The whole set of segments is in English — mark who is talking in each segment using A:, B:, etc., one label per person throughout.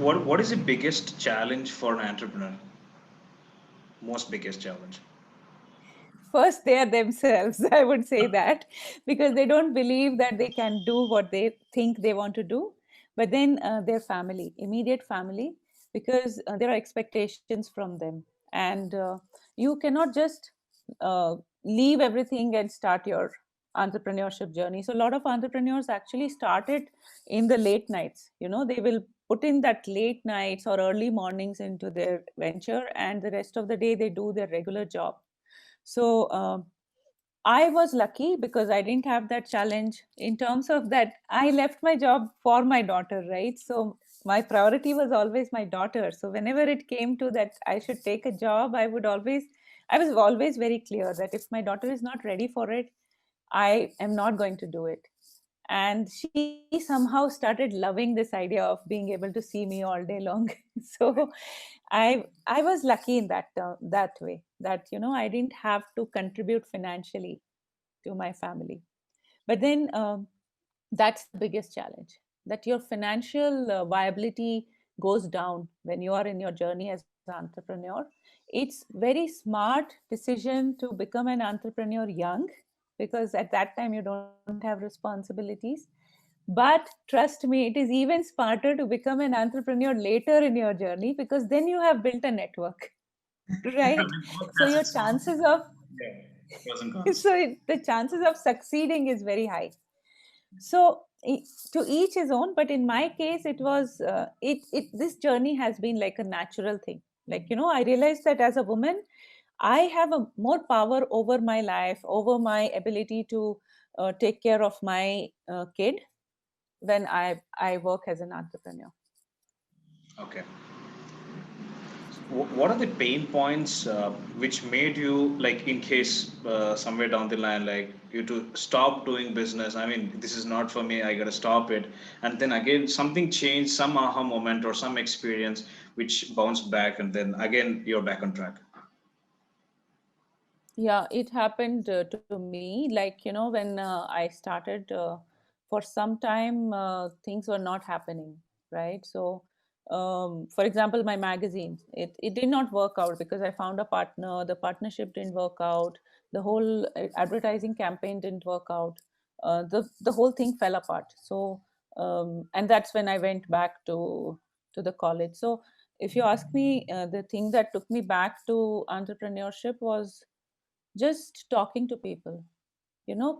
A: What is the biggest challenge for an entrepreneur? Most biggest challenge?
B: First, they are themselves. I would say that, because they don't believe that they can do what they think they want to do. But then their family, immediate family, because there are expectations from them, and you cannot just uh, leave everything and start your entrepreneurship journey. So a lot of entrepreneurs actually started in the late nights. They will put in that late nights or early mornings into their venture, and the rest of the day they do their regular job. So I was lucky because I didn't have that challenge. In terms of that, I left my job for my daughter, right? So my priority was always my daughter. So whenever it came to that I should take a job, I was always very clear that if my daughter is not ready for it, I am not going to do it. And she somehow started loving this idea of being able to see me all day long. So I was lucky in that way, that I didn't have to contribute financially to my family. But then that's the biggest challenge, that your financial viability goes down when you are in your journey as an entrepreneur. It's very smart decision to become an entrepreneur young, because at that time you don't have responsibilities. But trust me, it is even smarter to become an entrepreneur later in your journey, because then you have built a network. Right?
A: Both
B: So
A: has
B: your
A: its own,
B: chances of
A: yeah, pros and cons.
B: the chances of succeeding is very high. So to each his own, but in my case it was it this journey has been like a natural thing. Like, I realized that as a woman I have a more power over my life, over my ability to take care of my kid when I work as an entrepreneur.
A: Okay. What are the pain points which made you, like, in case somewhere down the line, like, you to stop doing business? I mean, this is not for me. I gotta stop it. And then again, something changed, some aha moment or some experience which bounced back, and then again you're back on track.
B: Yeah, it happened to me. Like, when I started, for some time, things were not happening, right? So, for example, my magazines, it did not work out because I found a partner, the partnership didn't work out, the whole advertising campaign didn't work out, the whole thing fell apart. So, and that's when I went back to the college. So, if you ask me, the thing that took me back to entrepreneurship was just talking to people,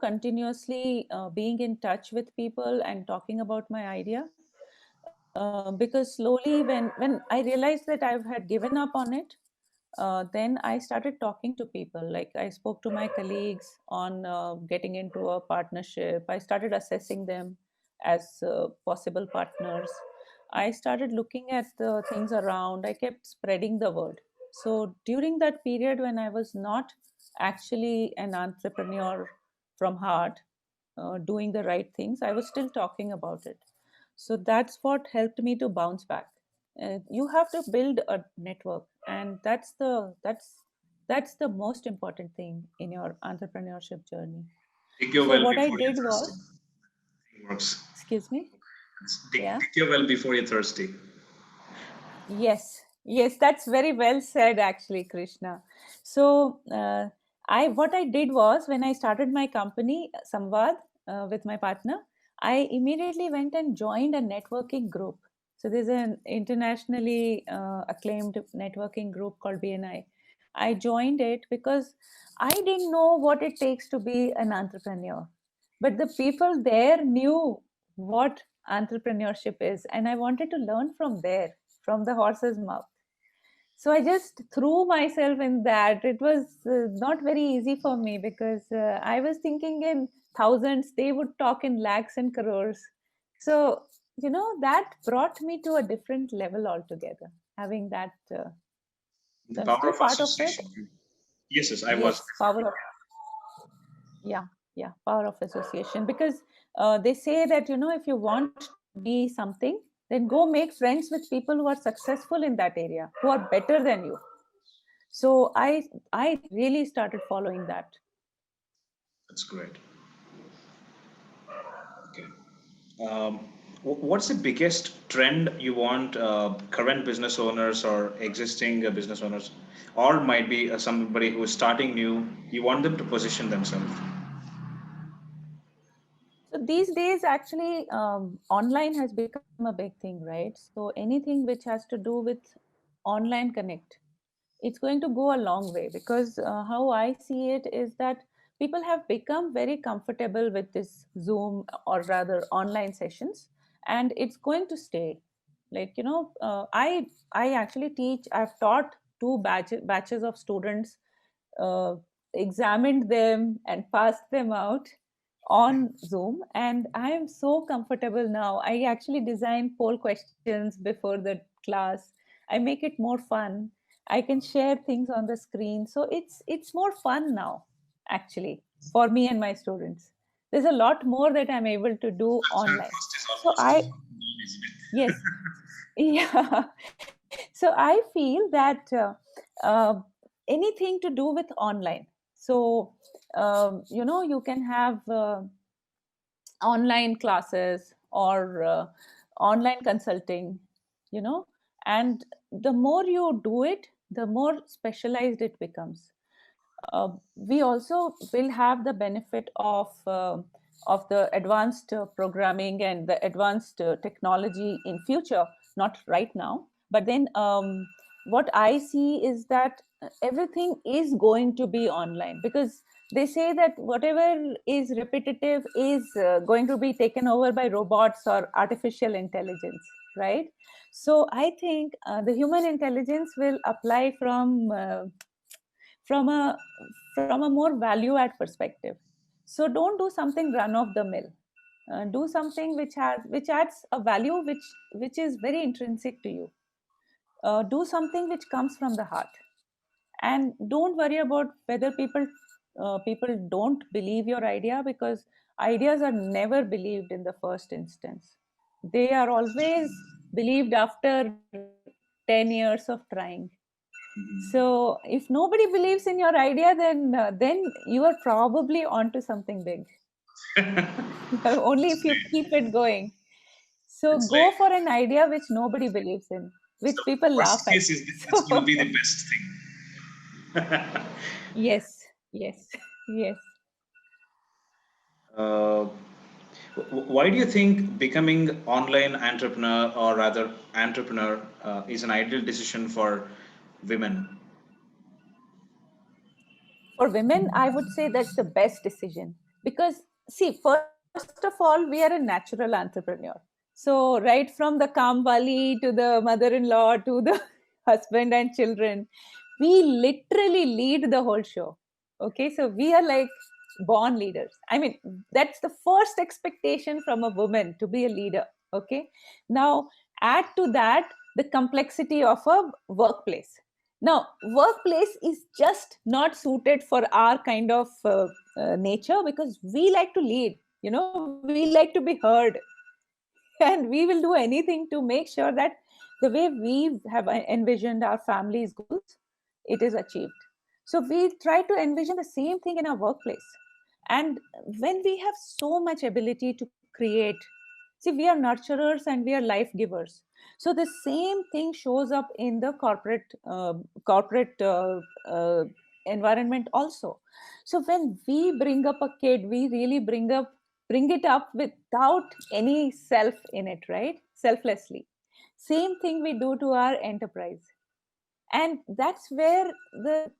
B: continuously being in touch with people and talking about my idea. Because slowly, when I realized that I had given up on it, then I started talking to people. Like, I spoke to my colleagues on getting into a partnership. I started assessing them as possible partners. I started looking at the things around. I kept spreading the word. So during that period when I was not actually an entrepreneur from heart, doing the right things, I was still talking about it. So that's what helped me to bounce back. You have to build a network, and that's the most important thing in your entrepreneurship journey.
A: Dig your
B: So
A: well
B: what I
A: before you're
B: did
A: thirsty.
B: was,
A: It works.
B: excuse me. Yeah.
A: Dig your well before you're thirsty.
B: Yes, that's very well said, actually, Krishna. So, I what I did was, when I started my company, Samvad, with my partner, I immediately went and joined a networking group. So there's an internationally acclaimed networking group called BNI. I joined it because I didn't know what it takes to be an entrepreneur, but the people there knew what entrepreneurship is, and I wanted to learn from there, from the horse's mouth. So I just threw myself in that. It was not very easy for me, because I was thinking in thousands, they would talk in lakhs and crores. So, that brought me to a different level altogether, having that.
A: The
B: So I'm
A: power
B: still
A: of
B: part of it.
A: association. Yes, yes, I was.
B: Yes, power of, yeah, yeah, power of association. Because they say that, if you want to be something, then go make friends with people who are successful in that area, who are better than you. So I really started following that.
A: That's great. Okay. Um, What's the biggest trend you want current business owners or existing business owners, or might be somebody who is starting new, you want them to position themselves?
B: So these days, actually, online has become a big thing, right? So anything which has to do with online connect, it's going to go a long way, because how I see it is that people have become very comfortable with this Zoom, or rather online sessions, and it's going to stay. Like, I actually teach. I've taught two batches of students, uh, examined them and passed them out on Zoom. And I am so comfortable now. I actually design poll questions before the class. I make it more fun. I can share things on the screen. So it's more fun now, actually, for me and my students. There's a lot more that I'm able to do online.
A: First is
B: So
A: almost
B: I,
A: done, isn't it?
B: yes, yeah. So I feel that uh, anything to do with online. So you can have online classes, or online consulting, you know and the more you do it, the more specialized it becomes. We also will have the benefit of the advanced programming and the advanced technology in future, not right now. But then what I see is that everything is going to be online, because they say that whatever is repetitive is going to be taken over by robots or artificial intelligence, right? So I think the human intelligence will apply from a more value add perspective. So don't do something run of the mill. Do something which adds a value, which is very intrinsic to you. Do something which comes from the heart, and don't worry about whether people don't believe your idea, because ideas are never believed in the first instance. They are always believed after 10 years of trying. So if nobody believes in your idea, then you are probably onto something big. Only if you keep it going. So
A: It's
B: go
A: like,
B: for an idea which nobody believes in, which
A: so
B: people laugh
A: worst
B: at.
A: case is this will
B: So
A: be the best thing.
B: yes, yes, yes.
A: uh, why do you think becoming online entrepreneur, or rather entrepreneur, is an ideal decision for women?
B: For women, I would say that's the best decision, because see, first of all, we are a natural entrepreneur. So right from the Kamwali to the mother-in-law to the husband and children, we literally lead the whole show. Okay, so we are like born leaders. I mean, that's the first expectation from a woman, to be a leader. Okay, now add to that the complexity of a workplace. Now workplace is just not suited for our kind of nature, because we like to lead, we like to be heard. And we will do anything to make sure that the way we have envisioned our family's goals, it is achieved. So we try to envision the same thing in our workplace. And when we have so much ability to create, see, we are nurturers and we are life givers. So the same thing shows up in the corporate uh, environment also. So when we bring up a kid, we really bring it up without any self in it, right? Selflessly. Same thing we do to our enterprise. And that's where the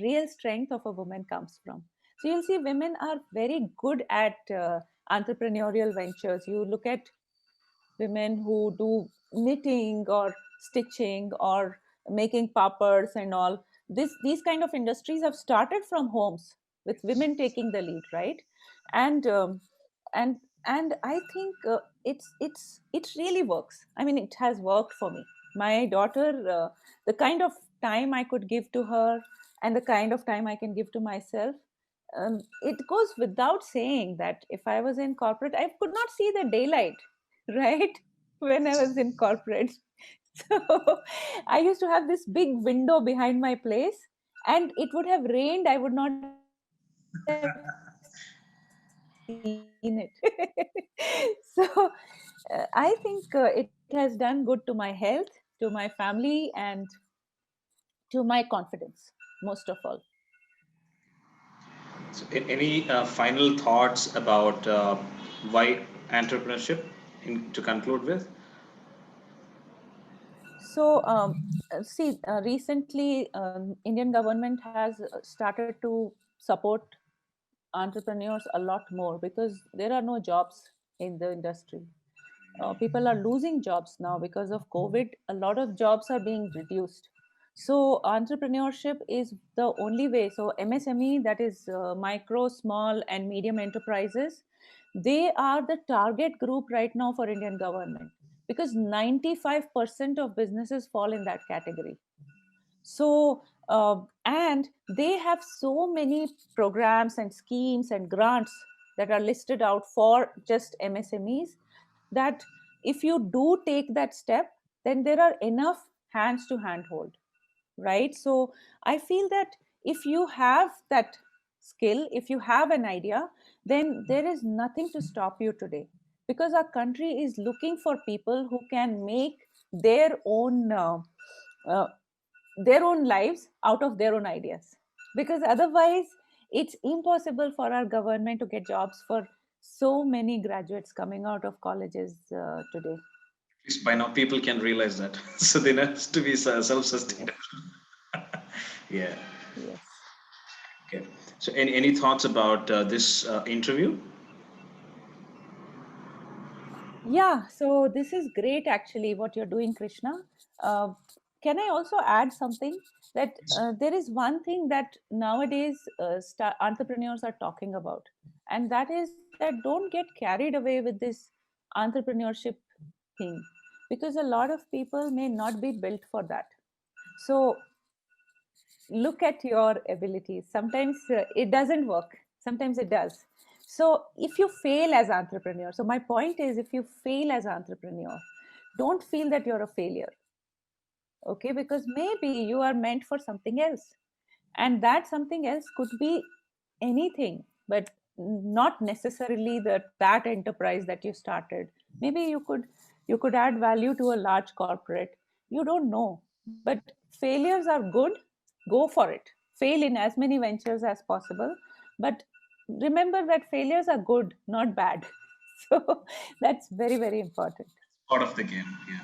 B: real strength of a woman comes from. So you'll see women are very good at entrepreneurial ventures. You look at women who do knitting or stitching or making papads and all. These kind of industries have started from homes, with women taking the lead, right? And and and I think it really works. I mean, it has worked for me. My daughter, the kind of time I could give to her, and the kind of time I can give to myself, it goes without saying that if I was in corporate, I could not see the daylight, right? When I was in corporate. So I used to have this big window behind my place, and it would have rained. I would not have seen the sun. seen it. So I think it has done good to my health, to my family, and to my confidence, most of all.
A: So, any final thoughts about why entrepreneurship to conclude with?
B: So, see, recently, Indian government has started to support entrepreneurs a lot more because there are no jobs in the industry. People are losing jobs now because of COVID. A lot of jobs are being reduced. So entrepreneurship is the only way. So MSME, that is micro, small, and medium enterprises, they are the target group right now for Indian government because 95% of businesses fall in that category. So and they have so many programs and schemes and grants that are listed out for just MSMEs, that if you do take that step, then there are enough hands to handhold, right? So I feel that if you have that skill, if you have an idea, then there is nothing to stop you today, because our country is looking for people who can make their own uh, their own lives out of their own ideas, because otherwise it's impossible for our government to get jobs for so many graduates coming out of colleges today.
A: At least by now, people can realize that. So they have to be
B: Yes,
A: self-sustainable. Yeah.
B: yes.
A: Okay. So, any thoughts about this interview?
B: Yeah, so this is great actually what you're doing, Krishna. Uh, can I also add something that there is one thing that nowadays entrepreneurs are talking about, and that is that don't get carried away with this entrepreneurship thing, because a lot of people may not be built for that. So look at your abilities. Sometimes it doesn't work, sometimes it does. So if you fail as entrepreneur, so my point is, if you fail as entrepreneur, don't feel that you're a failure. Okay, because maybe you are meant for something else, and that something else could be anything, but not necessarily that enterprise that you started. Maybe you could add value to a large corporate. You don't know, but failures are good. Go for it. Fail in as many ventures as possible, but remember that failures are good, not bad. So that's very, very important.
A: Part of the game. Yeah.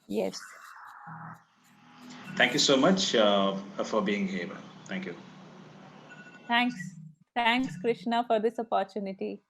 B: Yes.
A: Thank you so much for being here. Thank you.
B: Thanks. Thanks, Krishna, for this opportunity.